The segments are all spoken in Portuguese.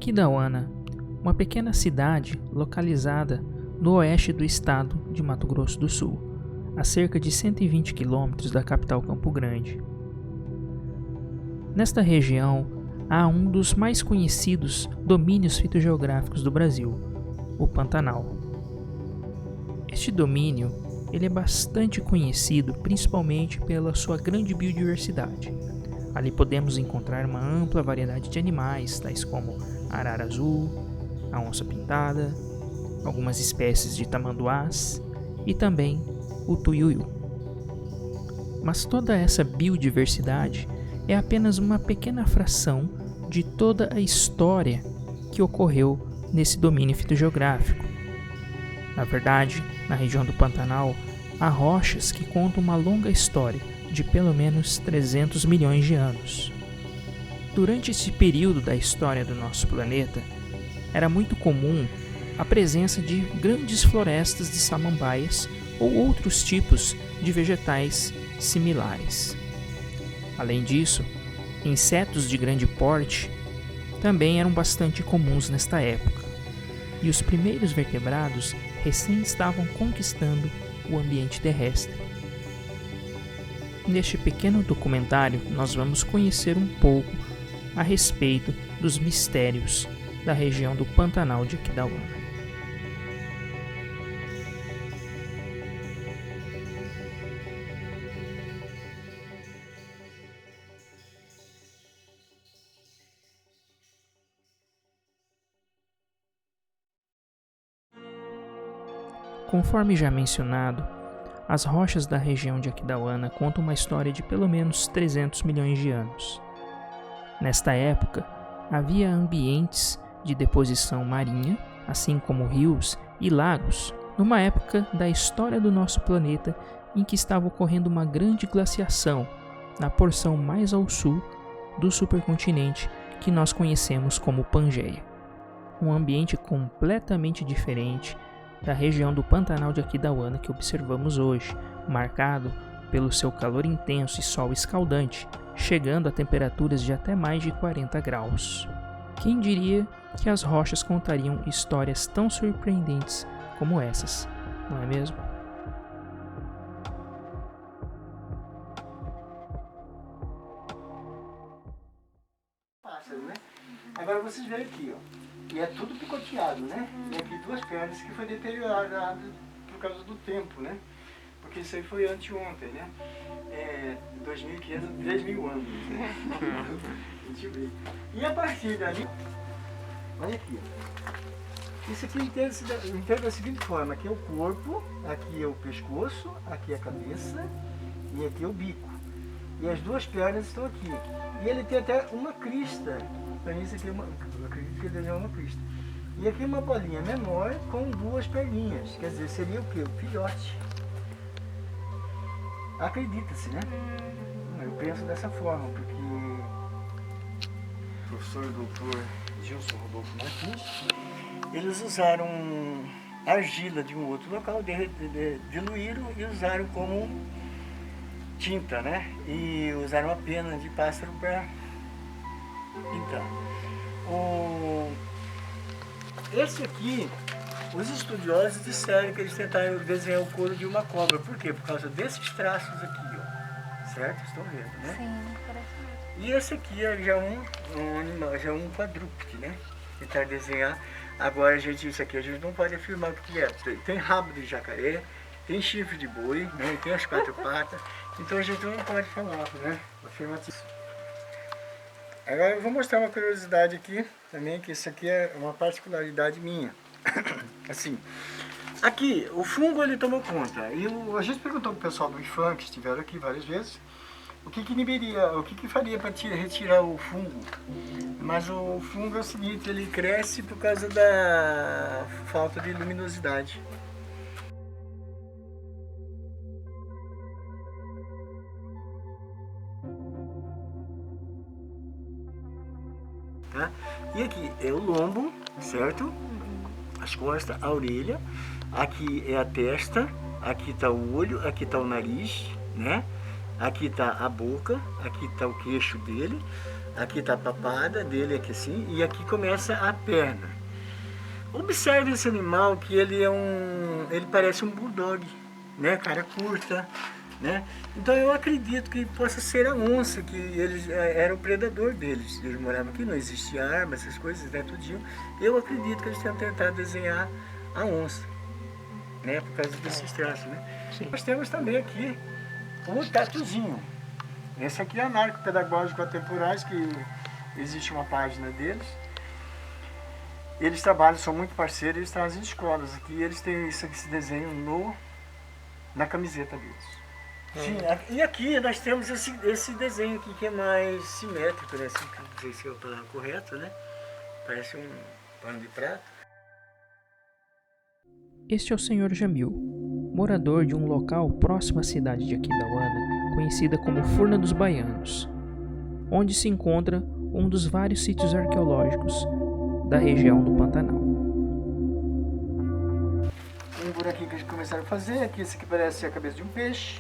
Aquidauana, uma pequena cidade localizada no oeste do estado de Mato Grosso do Sul, a cerca de 120 quilômetros da capital Campo Grande. Nesta região há um dos mais conhecidos domínios fitogeográficos do Brasil, o Pantanal. Este domínio ele é bastante conhecido principalmente pela sua grande biodiversidade. Ali podemos encontrar uma ampla variedade de animais, tais como a arara azul, a onça-pintada, algumas espécies de tamanduás e também o tuiuiu. Mas toda essa biodiversidade é apenas uma pequena fração de toda a história que ocorreu nesse domínio fitogeográfico. Na verdade, na região do Pantanal, há rochas que contam uma longa história de pelo menos 300 milhões de anos. Durante esse período da história do nosso planeta, era muito comum a presença de grandes florestas de samambaias ou outros tipos de vegetais similares. Além disso, insetos de grande porte também eram bastante comuns nesta época, e os primeiros vertebrados recém estavam conquistando o ambiente terrestre. Neste pequeno documentário, nós vamos conhecer um pouco a respeito dos mistérios da região do Pantanal de Aquidauana. Conforme já mencionado, as rochas da região de Aquidauana contam uma história de pelo menos 300 milhões de anos. Nesta época, havia ambientes de deposição marinha, assim como rios e lagos, numa época da história do nosso planeta em que estava ocorrendo uma grande glaciação na porção mais ao sul do supercontinente que nós conhecemos como Pangeia. Um ambiente completamente diferente da região do Pantanal de Aquidauana que observamos hoje, marcado pelo seu calor intenso e sol escaldante, chegando a temperaturas de até mais de 40 graus. Quem diria que as rochas contariam histórias tão surpreendentes como essas, não é mesmo? Pássaro, né? Agora vocês veem aqui, ó. E é tudo picoteado, né? E aqui duas pernas que foi deteriorado por causa do tempo, né? Porque isso aí foi anteontem, né? 2.500, 3.000 anos, né? A gente vê. E a partir dali, olha aqui, ó. Isso aqui inteiro da seguinte forma: aqui é o corpo, aqui é o pescoço, aqui é a cabeça e aqui é o bico. E as duas pernas estão aqui. E ele tem até uma crista. Para mim isso aqui é eu acredito que ele é uma crista. E aqui uma bolinha menor com duas perninhas. Quer dizer, seria o quê? O filhote. Acredita-se, né? Eu penso dessa forma, porque o professor doutor Gilson Rodolfo Martins, eles usaram argila de um outro local, diluíram e usaram como tinta, né? E usaram a pena de pássaro para pintar. Esse aqui, os estudiosos disseram que eles tentaram desenhar o couro de uma cobra. Por quê? Por causa desses traços aqui, ó. Certo? Estão vendo, né? Sim, parece. E esse aqui é já um animal, já um quadrúpede, né? Tentar desenhar. Agora, isso aqui a gente não pode afirmar porque tem rabo de jacaré, tem chifre de boi, né? Tem as quatro patas. Então a gente não pode falar, né? Afirmativo. Agora eu vou mostrar uma curiosidade aqui também, que isso aqui é uma particularidade minha. Assim, aqui o fungo ele tomou conta. E a gente perguntou pro pessoal do IFAM, que estiveram aqui várias vezes, o que faria para retirar o fungo. Mas o fungo é o seguinte, ele cresce por causa da falta de luminosidade. Tá? E aqui é o lombo, certo? As costas, a orelha, aqui é a testa, aqui está o olho, aqui está o nariz, né? Aqui está a boca, aqui está o queixo dele, aqui está a papada dele, aqui assim, e aqui começa a perna. Observe esse animal que ele parece um bulldog, né? Cara curta, né? Então eu acredito que possa ser a onça, que eles era o predador deles. Eles moravam aqui, não existia arma, essas coisas, né? Tudinho. Eu acredito que eles tenham tentado desenhar a onça, né? Por causa desses traços, né? Sim. Nós temos também aqui o tatuzinho. Esse aqui é Anarco-Pedagógico Atemporais, que existe uma página deles. Eles trabalham, são muito parceiros, eles trazem escolas aqui, eles têm esse desenho na camiseta deles. Sim, e aqui nós temos esse desenho aqui que é mais simétrico, né? Assim, não sei se é a palavra correta, né? Parece um pano de prato. Este é o Sr. Jamil, morador de um local próximo à cidade de Aquidauana, conhecida como Furna dos Baianos, onde se encontra um dos vários sítios arqueológicos da região do Pantanal. Um buraquinho que eles começaram a fazer, aqui esse aqui parece a cabeça de um peixe,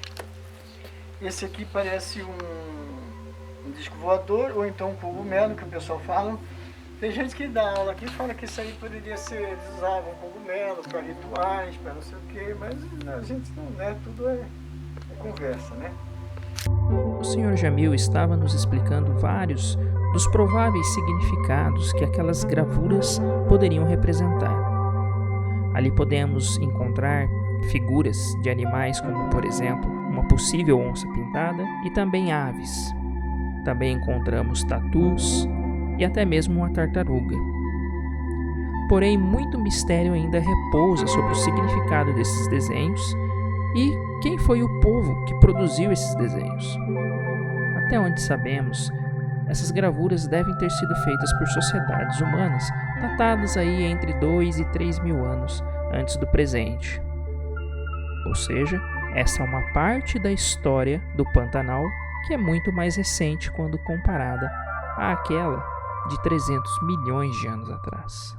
esse aqui parece um disco voador, ou então um cogumelo, que o pessoal fala. Tem gente que dá aula aqui e fala que isso aí poderia ser, eles usavam cogumelo para rituais, para não sei o que, mas a gente não é, tudo é conversa, né? O Sr. Jamil estava nos explicando vários dos prováveis significados que aquelas gravuras poderiam representar. Ali podemos encontrar figuras de animais como, por exemplo, uma possível onça pintada e também aves. Também encontramos tatus e até mesmo uma tartaruga. Porém, muito mistério ainda repousa sobre o significado desses desenhos e quem foi o povo que produziu esses desenhos. Até onde sabemos, essas gravuras devem ter sido feitas por sociedades humanas datadas aí entre 2 e 3 mil anos antes do presente. Ou seja, essa é uma parte da história do Pantanal que é muito mais recente quando comparada àquela de 300 milhões de anos atrás.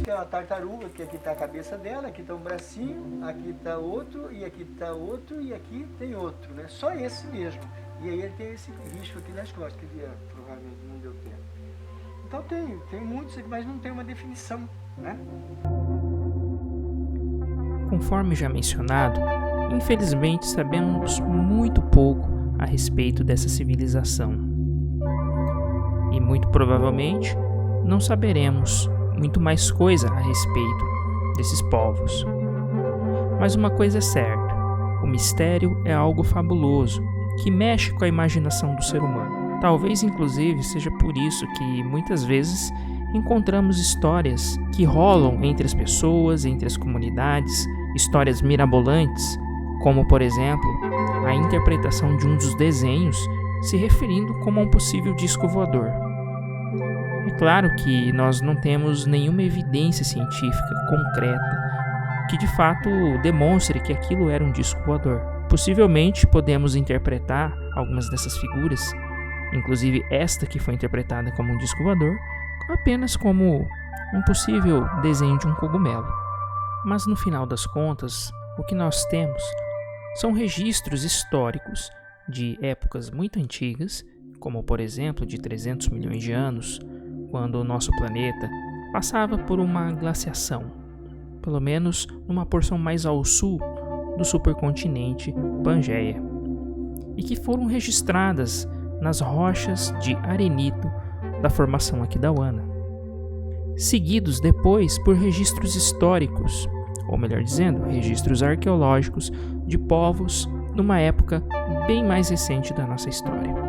A tartaruga, que aqui está a cabeça dela, aqui está um bracinho, aqui está outro, e aqui está outro, e aqui tem outro, né? Só esse mesmo. E aí ele tem esse risco aqui nas costas, que provavelmente não deu tempo. Então tem muitos, mas não tem uma definição, né? Conforme já mencionado, infelizmente sabemos muito pouco a respeito dessa civilização. E muito provavelmente não saberemos muito mais coisa a respeito desses povos. Mas uma coisa é certa, o mistério é algo fabuloso, que mexe com a imaginação do ser humano. Talvez inclusive seja por isso que muitas vezes encontramos histórias que rolam entre as pessoas, entre as comunidades, histórias mirabolantes, como por exemplo, a interpretação de um dos desenhos se referindo como a um possível disco voador. É claro que nós não temos nenhuma evidência científica concreta que de fato demonstre que aquilo era um disco voador. Possivelmente podemos interpretar algumas dessas figuras, inclusive esta que foi interpretada como um disco voador, apenas como um possível desenho de um cogumelo. Mas no final das contas, o que nós temos são registros históricos de épocas muito antigas, como por exemplo de 300 milhões de anos, quando o nosso planeta passava por uma glaciação, pelo menos numa porção mais ao sul do supercontinente Pangeia, e que foram registradas nas rochas de arenito da formação Aquidauana, seguidos depois por registros históricos, ou melhor dizendo, registros arqueológicos de povos numa época bem mais recente da nossa história.